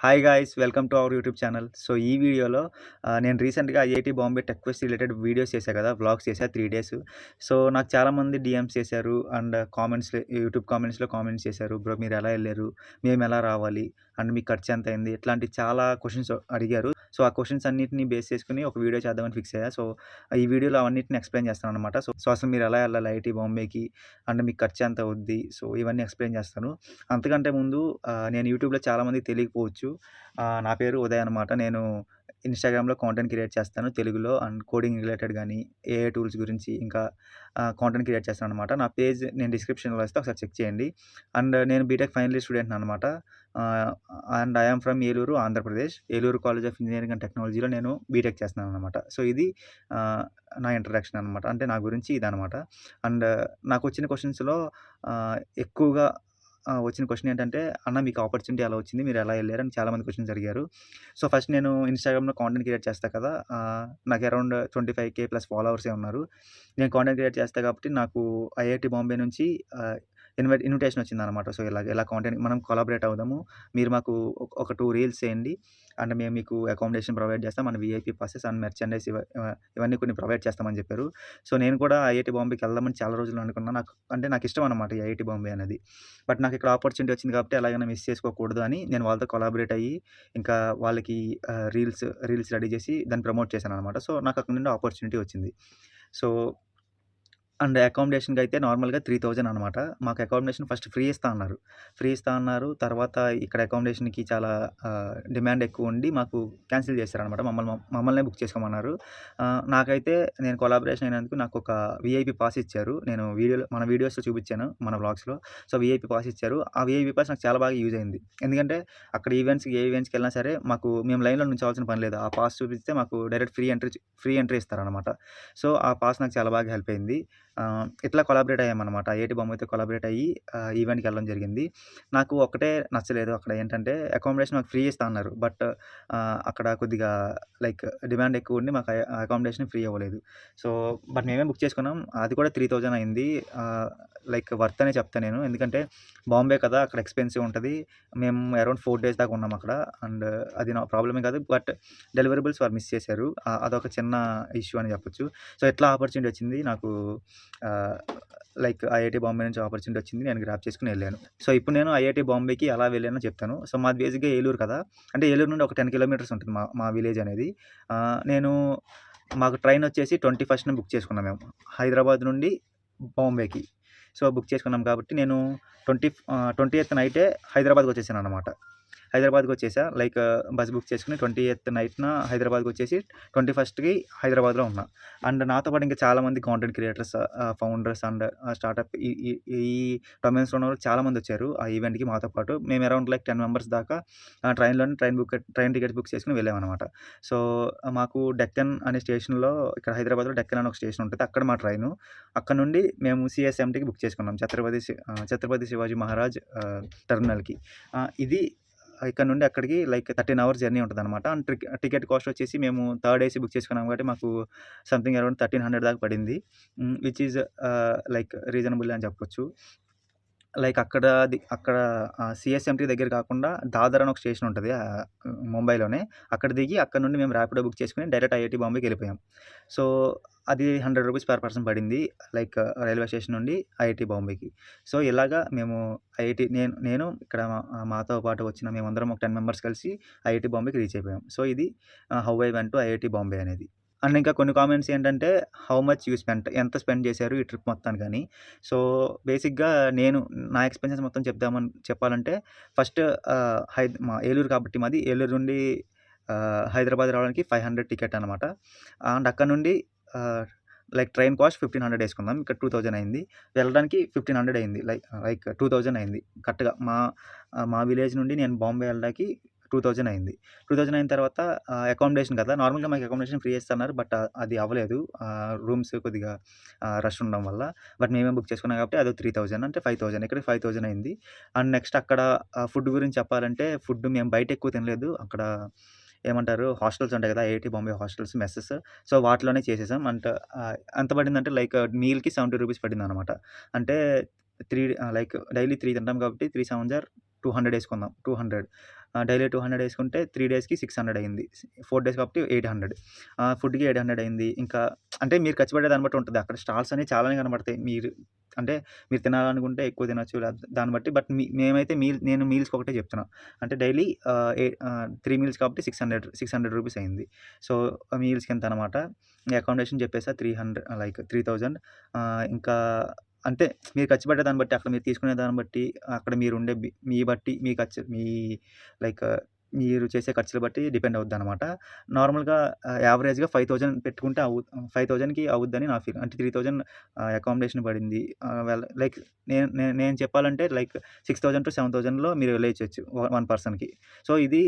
Hi guys! Welcome to our YouTube channel. So, ఈ వీడియోలో నేను రీసెంట్‌గా IIT Bombay tech fest related videos చేశా కదా! వ్లాగ్స్ చేశా 3 డేస్. సో, నాకు చాలామంది డీఎమ్స్ చేశారు అండ్ యూట్యూబ్ కామెంట్స్‌లో కామెంట్స్ చేశారు. బ్రో మీరెలా ఎళ్లారు? మేమెలా రావాలి? అండ్ మీ ఖర్చెంతయింది? ఇట్లాంటి చాలా క్వెషన్స్ అడిగారు. సో, ఆ క్వెషన్స్ అన్నిటిని బేస్ చేసుకొని ఒక వీడియో చేద్దామని ఫిక్స్ అయ్యా. సో, ఈ వీడియోలో అవన్నిటిని ఎక్స్‌ప్లెయిన్ చేస్తాననమాట. సో, అసలు మీరెలా ఎళ్ళాలి ఐఐటీ బాంబేకి? అండ్ మీకు ఖర్చెంత అవుద్ది? సో, ఇవన్నీ ఎక్స్‌ప్లెయిన్ చేస్తాను. అంతకంటే ముందు నేను యూట్యూబ్‌లో చాలామందికి తెలియకపోవచ్చు. నా పేరు ఉదయ్ అనమాట. నేను ఇన్‌స్టాగ్రామ్‌లో కాంటెంట్ క్రియేట్ చేస్తాను తెలుగులో అండ్ కోడింగ్ రిలేటెడ్ గానీ, ఏఐ టూల్స్ గురించి ఇంకా కాంటెంట్ క్రియేట్ చేస్తాననమాట. నా పేజ్ నేను డిస్క్రిప్షన్‌లో ఇస్తా ఒకసారి చెక్ చేయండి. అండ్ నేను బీటెక్ ఫైనల్ ఇయర్ స్టూడెంట్‌ననమాట. ఆహ్, and I am from Eluru, Andhra Pradesh. Eluru college of engineering and టెక్నాలజీలో నేను బీటెక్ చేస్తున్నాననమాట. సో, ఇది ఆహ్, నా ఇంట్రడక్షన్ అనమాట. అంటే నా గురించి ఇదనమాట. అండ్ నాకొచ్చిన క్వెషన్స్‌లో ఎక్కువగా వచ్చిన క్వెషన్ ఏంటంటే, "అన్న మీకు ఆపర్చునిటీ ఎలా వచ్చింది? మీరెలా ఎళ్లారు?" అని చాలామంది క్వెషన్స్ అడిగారు. సో, ఫస్ట్ నేను ఇన్‌స్టాగ్రామ్‌లో కాంటెంట్ క్రియేట్ చేస్తా కదా! నాకు అరౌండ్ 25,000 ప్లస్ ఫాలోవర్సే ఉన్నారు. నేను కాంటెంట్ క్రియేట్ చేస్తా కాబట్టి నాకు ఐఐటీ బాంబే నుంచి ఆహ్, ఇన్విటేషన్ వచ్చిందనమాట. సో, ఇలా కాంటెంట్ మనం కొలాబరేట్ అవుదాము. మీరు మాకు ఒక 2 రీల్స్ చేయండి. అండ్ మేము మీకు అకామిడేషన్ ప్రొవైడ్ చేస్తాం. And VIP passes and merchandise ఇవన్నీ కొన్ని ప్రొవైడ్ చేస్తామని చెప్పారు. సో, నేను కూడా ఐఐటీ బాంబేకి వెళ్దామని చాలా రోజులు అనుకున్నా. నాకిష్టం అనమాట ఈ ఐఐటీ బాంబే అనేది. బట్ నాకిక్కడ ఆపర్చునిటీ వచ్చింది కాబట్టి ఎలాగైనా మిస్ చేసుకోకూడదు అని నేను వాళ్ళతో కొలాబరేట్ అయ్యి, ఇంకా వాళ్ళకి రీల్స్ రెడీ చేసి దాన్ని ప్రమోట్ చేశాననమాట. సో, నాకక్కడి నుండి ఆపర్చునిటీ వచ్చింది. సో, అండ్ అకామిడేషన్‌కైతే నార్మల్‌గా 3000 అనమాట. మాకు అకామిడేషన్ ఫస్ట్ ఫ్రీ ఇస్తా అన్నారు. ఫ్రీ ఇస్తా అన్నారు. తర్వాత ఇక్కడ అకామిడేషన్‌కి చాలా డిమాండ్ ఎక్కువుండి మాకు క్యాన్సిల్ చేశారనమాట. మమ్మల్నే బుక్ చేసుకోమన్నారు. నాకైతే నేను కొలాబరేషన్ అయినందుకు నాకొక వీఐపీ పాస్ ఇచ్చారు. నేను మన వీడియోస్‌లో చూపించాను మన వ్లాగ్స్‌లో. సో, వీఐపీ పాస్ ఇచ్చారు. ఆ వీఐపీ పాస్ నాకు చాలా బాగా యూజ్ అయింది. ఎందుకంటే అక్కడ ఏ ఈవెంట్స్‌కెళ్ళినా సరే మేము లైన్‌లో నుంచోవాల్సిన పని లేదు. ఆ పాస్ చూపిస్తే మాకు డైరెక్ట్ ఫ్రీ ఎంట్రీ ఇస్తారనమాట. సో, ఆ పాస్ నాకు చాలా బాగా హెల్ప్ అయింది. ఇట్లా కొలాబరేట్ అయ్యామనమాట. ఐఐటీ బాంబేతో కొలాబరేట్ అయ్యి ఈవెంట్‌కెళ్ళడం జరిగింది. నాకు ఒక్కటే నచ్చలేదు అక్కడ ఏంటంటే అకామిడేషన్ మాకు ఫ్రీ ఇస్తా అన్నారు. బట్ అక్కడ కొద్దిగా లైక్ డిమాండ్ ఎక్కువుండి మాకు అకామిడేషన్ ఫ్రీ అవ్వలేదు. సో, బట్ మేమే బుక్ చేసుకున్నాం. అది కూడా 3000 అయింది. లైక్ వర్త్ అనే చెప్తా నేను. ఎందుకంటే బాంబే కదా! అక్కడ ఎక్స్‌పెన్సివ్ ఉంటది. మేము అరౌండ్ 4 డేస్ దాకా ఉన్నాం అక్కడ. అండ్ అది నా ప్రాబ్లమే కాదు. బట్ డెలివరబుల్స్ వాళ్ళు మిస్ చేశారు. అదొక చిన్న ఇష్యూ అని చెప్పొచ్చు. సో, ఎట్లా ఆపర్చునిటీ వచ్చింది నాకు ఆహ్, లైక్ ఐఐటీ బాంబే నుంచి ఆపర్చునిటీ వచ్చింది. నేను గ్రాబ్ చేసుకొని ఎళ్ళాను. సో, ఇప్పుడు నేను ఐఐటీ బాంబేకి ఎలా వెళ్ళానో చెప్తాను. సో, మాది బేసిక్‌గా ఏలూరు కదా! అంటే ఏలూరు నుండి ఒక 10 కిలోమీటర్స్ ఉంటుంది మా మా విలేజ్ అనేది. నేను మాకు ట్రైన్ వచ్చేసి 21న బుక్ చేసుకున్నాం మేము. హైదరాబాద్ నుండి బాంబేకి. సో, బుక్ చేసుకున్నాం కాబట్టి నేను 20థ్ నైటే హైదరాబాద్‌కొచ్చేసాననమాట. హైదరాబాద్‌కొచ్చేసా. లైక్ బస్ బుక్ చేసుకొని 20థ్ నైట్‌న హైదరాబాద్‌కొచ్చేసి 21కి హైదరాబాద్‌లో ఉన్నా. అండ్ నాతో పాటు ఇంకా చాలామంది content creators, founders and startup ఈ ఈ ఈ డొమైన్స్‌లో ఉన్నవాళ్ళు చాలామందొచ్చారు ఆ ఈవెంట్‌కి మాతో పాటు. మేము అరౌండ్ లైక్ 10 మెంబర్స్ దాకా ట్రైన్ టికెట్స్ బుక్ చేసుకొని వెళ్ళామనమాట. సో, మాకు డెక్కన్ అనే స్టేషన్‌లో ఇక్కడ హైదరాబాద్‌లో డెక్కన్ అని ఒక స్టేషన్ ఉంటది. అక్కడ మా ట్రైను. అక్కడ నుండి మేము సీఎస్ఎంటీకి బుక్ చేసుకున్నాం. ఛత్రపతి శివాజీ మహారాజ్ టెర్మినల్‌కి. ఇది ఇక్కడ నుండి అక్కడికి లైక్ 13 అవర్స్ జర్నీ ఉంటదనమాట. అండ్ టికెట్ కాస్ట్ వచ్చేసి మేము థర్డ్ ఏసీ బుక్ చేసుకున్నాం కాబట్టి మాకు సంథింగ్ అరౌండ్ 1300 దాకా పడింది. విచ్ ఈజ్ లైక్ రీజనబుల్ అని చెప్పొచ్చు. లైక్ అక్కడ సీఎస్ఎంటీ దగ్గర కాకుండా దాదర్ అని ఒక స్టేషన్ ఉంటది. ముంబైలోనే. అక్కడ దిగి అక్కడి నుండి మేము ర్యాపిడో బుక్ చేసుకొని డైరెక్ట్ ఐఐటీ బాంబేకెళ్ళిపోయాం. సో, అది రూ. 100 పర్ పర్సన్ పడింది. లైక్ రైల్వే స్టేషన్ నుండి ఐఐటీ బాంబేకి. సో, ఇలాగా మేము నేను ఇక్కడ మాతో పాటు వచ్చిన మేమందరం ఒక 10 మెంబర్స్ కలిసి ఐఐటీ బాంబేకి రీచ్ అయిపోయాం. సో, ఇది how I went to IIT Bombay అనేది. అండ్ ఇంకా కొన్ని కామెంట్స్ ఏంటంటే, హౌ మచ్ యూ స్పెంట్ ఎంత స్పెండ్ చేశారు ఈ ట్రిప్ మొత్తానికని. సో, బేసిక్‌గా నేను నా ఎక్స్‌పెన్సెస్ మొత్తం చెప్పాలంటే ఫస్ట్ మా ఏలూరు కాబట్టి మాది. ఏలూరు నుండి హైదరాబాద్ రావడానికి 500 టికెట్ అనమాట. అండ్ అక్కడ నుండి ఆహ్, లైక్ ట్రైన్ కాస్ట్ 1500 యేసుకుందాం. ఇక్కడ 2000 అయింది. వెళ్ళడానికి 1500 అయింది. లైక్ 2000 అయింది కరెక్ట్‌గా. మా విలేజ్ నుండి నేను బాంబే వెళ్ళడానికి 2000 అయింది. 2000 అయిన తర్వాత అకామిడేషన్ కదా! నార్మల్‌గా మాకు అకామిడేషన్ ఫ్రీ ఇస్తన్నారు. బట్ అది అవ్వలేదు. రూమ్స్ కొద్దిగా రష్ ఉండడం వల్ల. బట్ మేమే బుక్ చేసుకున్నాం కాబట్టి అదో 3000 అంటే 5000 ఇక్కడికి 5000 అయింది. అండ్ నెక్స్ట్ అక్కడ ఫుడ్ గురించి చెప్పాలంటే ఫుడ్ మేము బయట ఎక్కువ తినలేదు. అక్కడ ఏమంటారు హాస్టల్స్ ఉంటాయి కదా! IIT Bombay hostels, మెసెస్. సో, వాటిలోనే చేసేసాం. ఎంత పడిందంటే లైక్ మీల్‌కి ₹70 పడిందనమాట. అంటే లైక్ డైలీ 3 తింటాం కాబట్టి 3 7 జార్ 200 యేసుకుందాం. 200 డైలీ 200 యేసుకుంటే 3 డేస్‌కి 600 అయింది. 4 డేస్ కాబట్టి 800 ఫుడ్‌కి 800 అయింది. ఇంకా అంటే మీరు ఖర్చు పెట్టే దాన్ని బట్టి ఉంటది. అక్కడ స్టాల్స్ అనేవి చాలానే కనపడతాయి. అంటే మీరు తినాలనుకుంటే ఎక్కువ తినొచ్చు. దాన్ని బట్టి బట్ మేమైతే నేను మీల్స్‌కి ఒకటే చెప్తున్నా. అంటే డైలీ 3 మీల్స్ కాబట్టి 600 రూపీస్ అయింది. సో, మీల్స్‌కి ఇంతనమాట. అకామిడేషన్ చెప్పేసా 300 లైక్ 3000 ఇంకా అంతే. మీరు ఖర్చు పెట్టే దాన్ని బట్టి, అక్కడ మీరు తీసుకునే దాన్ని బట్టి, అక్కడ మీరుండే మీ బట్టి మీ ఖర్చు లైక్ మీరు చేసే ఖర్చులు బట్టి డిపెండ్ అవుద్దనమాట. నార్మల్‌గా యావరేజ్‌గా 5000 పెట్టుకుంటే 5000కి అవుద్దని నా ఫీల్. అంటే 3000 అకామిడేషన్ పడింది. లైక్ నేను చెప్పాలంటే లైక్ 6000-7000లో మీరు వెళ్ళేయొచ్చు వన్ పర్సన్‌కి. సో, ఇది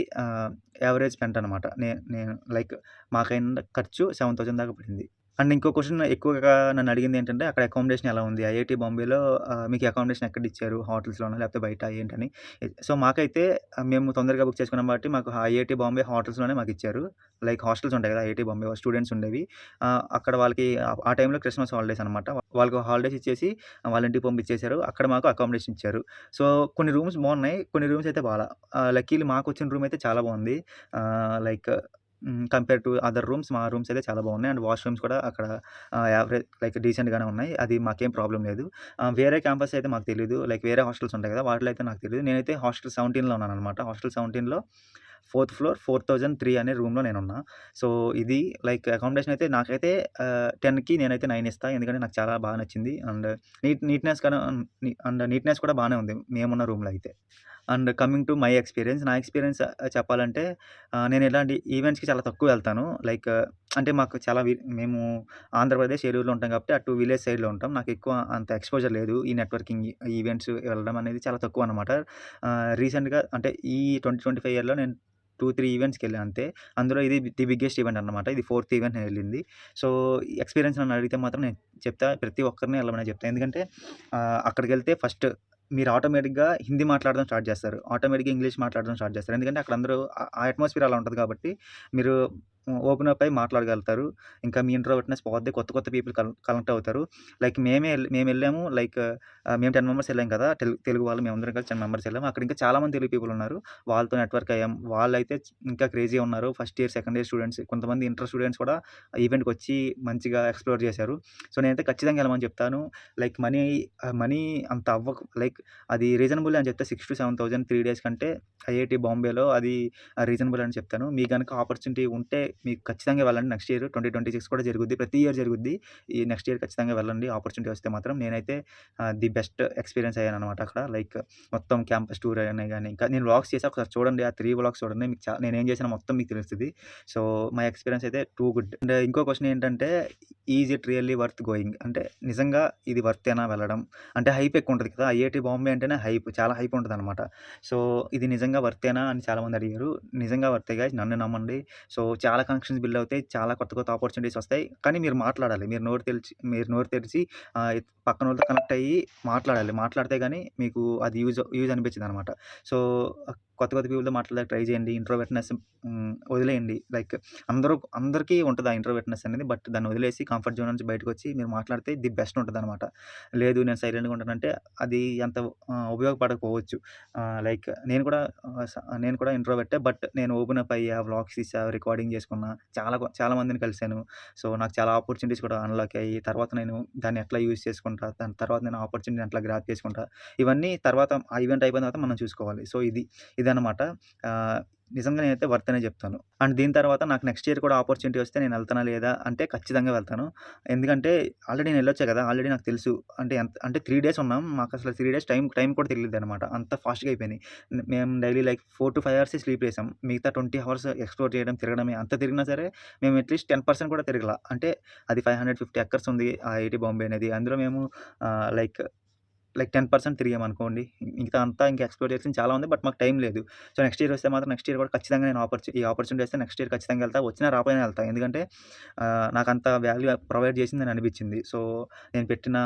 యావరేజ్ స్పెంట్ అనమాట. నేను లైక్ మాకైన ఖర్చు 7000 దాకా పడింది. అండ్ ఇంకో క్వెషన్ ఎక్కువగా నన్నడిగిందేంటంటే, అక్కడ అకామిడేషన్ ఎలా ఉంది? ఐఐటీ బాంబేలో మీకు అకామిడేషన్ ఎక్కడిచ్చారు? హోటల్స్‌లోనా? లేకపోతే బయట ఏంటని? సో, మాకైతే మేము తొందరగా బుక్ చేసుకున్నాం కాబట్టి, మాకు ఐఐటీ బాంబే హోటల్స్‌లోనే మాకిచ్చారు. లైక్ హాస్టల్స్ ఉంటాయి కదా! ఐఐటీ బాంబే స్టూడెంట్స్ ఉండేవి. అక్కడ వాళ్ళకి ఆ టైంలో క్రిస్మస్ హాలిడేస్ అనమాట. వాళ్ళకి హాలిడేస్ ఇచ్చేసి వాళ్ళ ఇంటికి పంపించేశారు. అక్కడ మాకు అకామిడేషన్ ఇచ్చారు. సో, కొన్ని రూమ్స్ బావున్నాయి. కొన్ని రూమ్స్ అయితే బాలా. లక్కీలీ మాకొచ్చిన రూమ్ అయితే చాలా బావుంది. Like compare to other rooms మా రూమ్స్ అయితే చాలా బాగున్నాయి. అండ్ వాష్‌రూమ్స్ కూడా అక్కడ యావరేజ్ లైక్ డీసెంట్‌గానే ఉన్నాయి. అది మాకేం ప్రాబ్లమ్ లేదు. వేరే క్యాంపస్ అయితే మాకు తెలీదు. లైక్ వేరే హాస్టల్స్ ఉంటాయి కదా! వాటిలో అయితే నాకు తెలీదు. నేనైతే హాస్టల్ 17లో ఉన్నాననమాట. హాస్టల్ 17లో ఫోర్త్ ఫ్లోర్ 4003 అనే రూమ్‌లో నేనున్నా. సో, ఇది లైక్ అకామిడేషన్ అయితే నాకైతే 10కి నేనైతే 9 ఇస్తా. ఎందుకంటే నాకు చాలా బాగా నచ్చింది. అండ్ నీట్‌నెస్ కన అండ్ నీట్‌నెస్ కూడా బానే ఉంది మేమున్న రూమ్‌లో అయితే. And coming to my experience. నా ఎక్స్‌పీరియన్స్ చెప్పాలంటే నేను ఇలాంటి ఈవెంట్స్‌కి చాలా తక్కువ వెళ్తాను. లైక్ అంటే మాకు చాలా మేము ఆంధ్రప్రదేశ్ ఏలూరులో ఉంటాం కాబట్టి అటు విలేజ్ సైడ్‌లో ఉంటాం. నాకెక్కువ అంత ఎక్స్‌పోజర్ లేదు. ఈ నెట్వర్కింగ్ ఈవెంట్స్ వెళ్ళడం అనేది చాలా తక్కువనమాట. రీసెంట్‌గా అంటే ఈ 2025 ఇయర్‌లో నేను 2, 3 ఈవెంట్స్‌కెళ్ళా అంతే. అందులో ఇది ది బిగ్గెస్ట్ ఈవెంట్ అన్నమాట. ఇది ఫోర్త్ ఈవెంట్ నేనెళ్ళింది. సో, ఎక్స్‌పీరియన్స్ నన్ను అడిగితే మాత్రం నేను చెప్తా. ప్రతి ఒక్కరిని ఎళ్ళమనే చెప్తా. ఎందుకంటే అక్కడికెళ్తే ఫస్ట్ మీరు ఆటోమేటిక్‌గా హిందీ మాట్లాడడం స్టార్ట్ చేస్తారు. ఆటోమేటిక్‌గా ఇంగ్లీష్ మాట్లాడడం స్టార్ట్ చేస్తారు. ఎందుకంటే అక్కడ అందరూ ఆ అట్మాస్ఫియర్ అలా ఉంటది కాబట్టి మీరు ఓపెన్ అప్ అయ్యి మాట్లాడగలుగుతారు. ఇంకా మీ ఇంట్రోవర్ట్‌నెస్ పోద్ది. కొత్త కొత్త పీపుల్ కనెక్ట్ అవుతారు. లైక్ మేమెళ్ళాము లైక్ మేము 10 మెంబర్స్ ఎళ్ళాం కదా! తెలుగు వాళ్ళు మేమందరం కలిసి 10 మెంబర్స్ ఎళ్ళాము. అక్కడ ఇంకా చాలా మంది తెలుగు పీపుల్ ఉన్నారు. వాళ్ళతో నెట్వర్క్ అయ్యాం. వాళ్ళైతే ఇంకా క్రేజీగా ఉన్నారు. First year, second year students కొంతమంది ఇంటర్ స్టూడెంట్స్ కూడా ఈవెంట్‌కొచ్చి మంచిగా ఎక్స్‌ప్లోర్ చేశారు. సో, నేనైతే ఖచ్చితంగా ఎళ్ళమని చెప్తాను. లైక్ మనీ అంత అవ్వకు లైక్ అది రీజనబులే అని చెప్తే 6,000-7,000 3 డేస్ కంటే ఐఐటీ బాంబేలో అది రీజనబుల్ అని చెప్తాను. మీకు గనుక ఆపర్చునిటీ ఉంటే మీకు ఖచ్చితంగా వెళ్ళండి. నెక్స్ట్ ఇయర్ 2026 కూడా జరుగుద్ది. ప్రతి ఇయర్ జరుగుద్ది. ఈ నెక్స్ట్ ఇయర్ ఖచ్చితంగా వెళ్ళండి. ఆపర్చునిటీ వస్తే మాత్రం. నేనైతే ది బెస్ట్ ఎక్స్‌పీరియన్స్ అయ్యాననమాట అక్కడ. లైక్ మొత్తం క్యాంపస్ టూర్ అయినా గాని, ఇంకా నేను వ్లాగ్స్ చేశా. ఒకసారి చూడండి. ఆ 3 వ్లాగ్స్ చూడండి. మీకు నేనేం చేశానో మొత్తం మీకు తెలుస్తది. సో, మై ఎక్స్‌పీరియన్స్ అయితే టూ గుడ్. అండ్ ఇంకో క్వెషన్ ఏంటంటే, is it really worth going? అంటే నిజంగా ఇది వర్తేనా వెళ్ళడం? అంటే హైప్ ఎక్కువుంటది కదా! ఐఐటీ బాంబే అంటేనే హైప్. చాలా హైప్ ఉంటదనమాట. సో, ఇది నిజంగా వర్తేనా అని చాలామంది అడిగారు. నిజంగా వర్తే గైస్. నన్ను నమ్మండి. సో, చాలా కనెక్షన్స్ బిల్డ్ అవుతాయి. చాలా కొత్త కొత్త ఆపర్చునిటీస్ వస్తాయి. కానీ మీరు మాట్లాడాలి. మీరు నోరు తెరిచి పక్కనోళ్ళతో కనెక్ట్ అయ్యి మాట్లాడాలి. మాట్లాడితే గాని మీకు అది యూజ్ అనిపించదనమాట. సో, కొత్త కొత్త పీపుల్‌తో మాట్లాడడానికి ట్రై చేయండి. ఇంట్రోవర్ట్‌నెస్ వదిలేయండి. లైక్ అందరికీ ఉంటది ఆ ఇంట్రోవర్ట్‌నెస్ అనేది. బట్ దాన్ని వదిలేసి కంఫర్ట్ జోన్ నుంచి బయటకొచ్చి మీరు మాట్లాడితే ది బెస్ట్ ఉంటదనమాట. లేదు నేను సైలెంట్‌గా ఉంటానంటే అది అంత ఉపయోగపడకపోవచ్చు. లైక్ నేను కూడా ఇంట్రోవర్టే. బట్ నేను ఓపెన్ అప్ అయ్యా, వ్లాగ్స్ తీసా, రికార్డింగ్ చేసుకున్నా. చాలా మందిని కలిసాను. సో, నాకు చాలా ఆపర్చునిటీస్ కూడా అన్‌లాక్ అయ్యాయి. తర్వాత నేను దాన్ని ఎట్లా యూజ్ చేసుకుంటా, దాని తర్వాత నేను ఆపర్చునిటీని ఎట్లా గ్రాబ్ చేసుకుంటా, ఇవన్నీ తర్వాత ఆ ఈవెంట్ అయిపోయిన తర్వాత మనం చూసుకోవాలి. సో, ఇదనమాట. ఆహ్, నిజంగా నేనైతే వర్త్ అనే చెప్తాను. అండ్ దీని తర్వాత నాకు నెక్స్ట్ ఇయర్ కూడా ఆపర్చునిటీ వస్తే నేను ఎళ్తానా లేదా అంటే ఖచ్చితంగా వెళ్తాను. ఎందుకంటే ఆల్రెడీ నేను ఎళ్ళొచ్చా కదా! ఆల్రెడీ నాకు తెలుసు. అంటే 3 డేస్ ఉన్నాం. మాకసలు 3 డేస్ టైం కూడా తెలీదనమాట. అంత ఫాస్ట్‌గా అయిపోయినాయి. మేము డైలీ లైక్ 4-5 అవర్సే స్లీప్ చేసాం. మిగతా 20 అవర్స్ ఎక్స్‌ప్లోర్ చేయడం, తిరగడమే. అంత తిరిగినా సరే మేము అట్‌లీస్ట్ 10% కూడా తిరగల. అంటే అది 550 ఎకర్స్ ఉంది ఆ ఐఐటీ బాంబే అనేది. అందులో మేము లైక్ 10% తిరిగామనుకోండి. మిగతా అంతా ఇంకా ఎక్స్‌ప్లోర్ చేయాల్సింది చాలా ఉంది. బట్ మాకు టైం లేదు. సో, నెక్స్ట్ ఇయర్ వస్తే మాత్రం నెక్స్ట్ ఇయర్ కూడా ఖచ్చితంగా నేను ఈ ఆపర్చునిటీ వస్తే నెక్స్ట్ ఇయర్ ఖచ్చితంగా ఎళ్తా. వచ్చినా రాపోయినా ఎళ్తా. ఎందుకంటే నాకంత వాల్యూ ప్రొవైడ్ చేసిందని అనిపించింది. సో, నేను పెట్టిన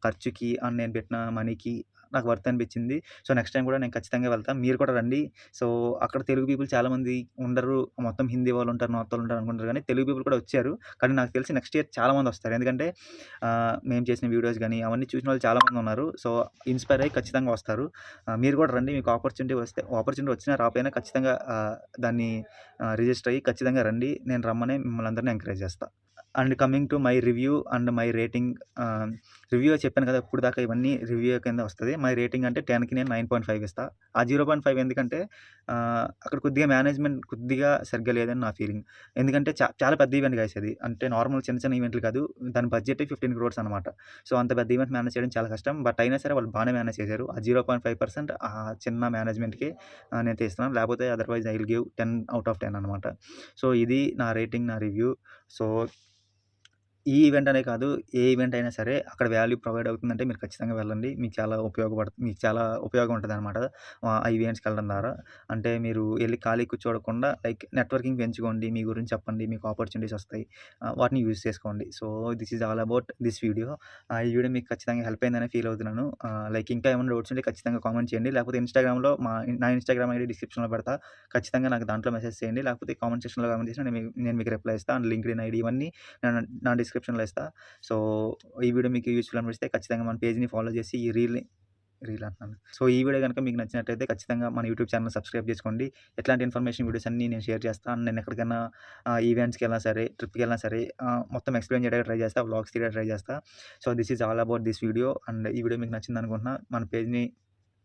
ఖర్చుకి అండ్ నేను పెట్టిన మనీకి నాకు వర్త్ అనిపించింది. సో, నెక్స్ట్ టైమ్ కూడా నేను ఖచ్చితంగా వెళ్తా. మీరు కూడా రండి. సో, అక్కడ తెలుగు పీపుల్ చాలామంది ఉండరు. మొత్తం హిందీ వాళ్ళుంటారు, నార్త్ వాళ్ళుంటారు అనుకుంటారు గానీ, తెలుగు పీపుల్ కూడా వచ్చారు. కానీ నాకు తెలిసి నెక్స్ట్ ఇయర్ చాలామందొస్తారు. ఎందుకంటే మేము చేసిన వీడియోస్ గానీ, అవన్నీ చూసిన వాళ్ళు చాలామందున్నారు. సో, ఇన్‌స్పైర్ అయ్యి ఖచ్చితంగా వస్తారు. మీరు కూడా రండి. మీకు ఆపర్చునిటీ వచ్చినా రాపోయినా ఖచ్చితంగా దాన్ని రిజిస్టర్ అయ్యి ఖచ్చితంగా రండి. నేను రమ్మనే మిమ్మల్ని అందరిని ఎంకరేజ్ చేస్తా. And coming to my review and my rating. Review చెప్పాను కదా! ఇప్పటిదాకా ఇవన్నీ రివ్యూ కింద వస్తది. మై రేటింగ్ అంటే 10కి నేను 9.5 ఇస్తా. ఆ 0.5 ఎందుకంటే అక్కడ కొద్దిగా మేనేజ్‌మెంట్ కొద్దిగా సరిగ్గా లేదని నా ఫీలింగ్. ఎందుకంటే చాలా పెద్ద ఈవెంట్ గైస్ అది. అంటే నార్మల్ చిన్న చిన్న ఈవెంట్లు కాదు. దాని బడ్జెటే 15 క్రోర్స్ అనమాట. సో, అంత పెద్ద ఈవెంట్ మేనేజ్ చేయడం చాలా కష్టం. బట్ అయినా సరే వాళ్ళు బానే మేనేజ్ చేశారు. ఆ 0.5% ఆ చిన్న మేనేజ్‌మెంట్‌కి నేను తీస్తున్నాను. లేకపోతే otherwise I will give 10 out of 10 అనమాట. సో, ఇది నా రేటింగ్, నా రివ్యూ. సో, ఈ ఈవెంట్ అనే కాదు, ఏ ఈవెంట్ అయినా సరే అక్కడ వాల్యూ ప్రొవైడ్ అవుతుందంటే మీరు ఖచ్చితంగా వెళ్ళండి. మీకు చాలా ఉపయోగం ఉంటదనమాట. ఆ ఈవెంట్స్‌కి వెళ్ళడం ద్వారా. అంటే మీరు ఎళ్లి ఖాళీగా కూర్చోకుండా లైక్ నెట్వర్కింగ్ పెంచుకోండి. మీ గురించి చెప్పండి. మీకు ఆపర్చునిటీస్ వస్తాయి. వాటిని యూజ్ చేసుకోండి. So, this is all about this video. ఈ వీడియో మీకు ఖచ్చితంగా హెల్ప్ అయిందని ఫీల్ అవుతున్నాను. లైక్ ఇంకా ఏమైనా డౌట్స్ ఉంటే ఖచ్చితంగా కామెంట్ చేయండి. లేకపోతే ఇన్‌స్టాగ్రామ్‌లో నా ఇన్‌స్టాగ్రామ్ ఐడీ డిస్క్రిప్షన్‌లో పెడతా. ఖచ్చితంగా నాకు దాంట్లో మెసేజ్ చేయండి. లేకపోతే కామెంట్ సెక్షన్‌లో కామెంట్ చేసినా నేను మీకు రిప్లై ఇస్తా. అండ్ లింక్డ్ఇన్ ఐడీ ఇవన్నీ నా డిస్క్రిప్షన్‌లో ఇస్తా. సో, ఈ వీడియో మీకు యూజ్‌ఫుల్ అనిపిస్తే ఖచ్చితంగా మన పేజ్‌ని ఫాలో చేసి ఈ రీల్ అంటున్నాను. సో, ఈ వీడియో గనుక మీకు నచ్చినట్టయితే ఖచ్చితంగా మన యూట్యూబ్ ఛానెల్ సబ్స్క్రైబ్ చేసుకోండి. ఎట్లాంటి ఇన్ఫర్మేషన్ వీడియోస్ అన్నీ నేను షేర్ చేస్తా. అండ్ నేను ఎక్కడికైనా ఈవెంట్స్‌కెళ్ళినా సరే, ట్రిప్‌కెళ్ళినా సరే మొత్తం ఎక్స్‌ప్లెయిన్ చేయడానికి ట్రై చేస్తా. వ్లాగ్స్ తీయడానికి ట్రై చేస్తా. So, this is all about this video. And ఈ వీడియో మీకు నచ్చిందనుకుంటున్నా.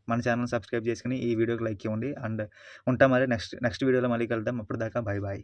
మన ఛానెల్‌ని సబ్స్క్రైబ్ చేసుకొని ఈ వీడియోకి లైక్ ఇవ్వండి. అండ్ ఉంటా మరి నెక్స్ట్ వీడియోలో మళ్ళీ కలుద్దాం. అప్పటిదాకా బై.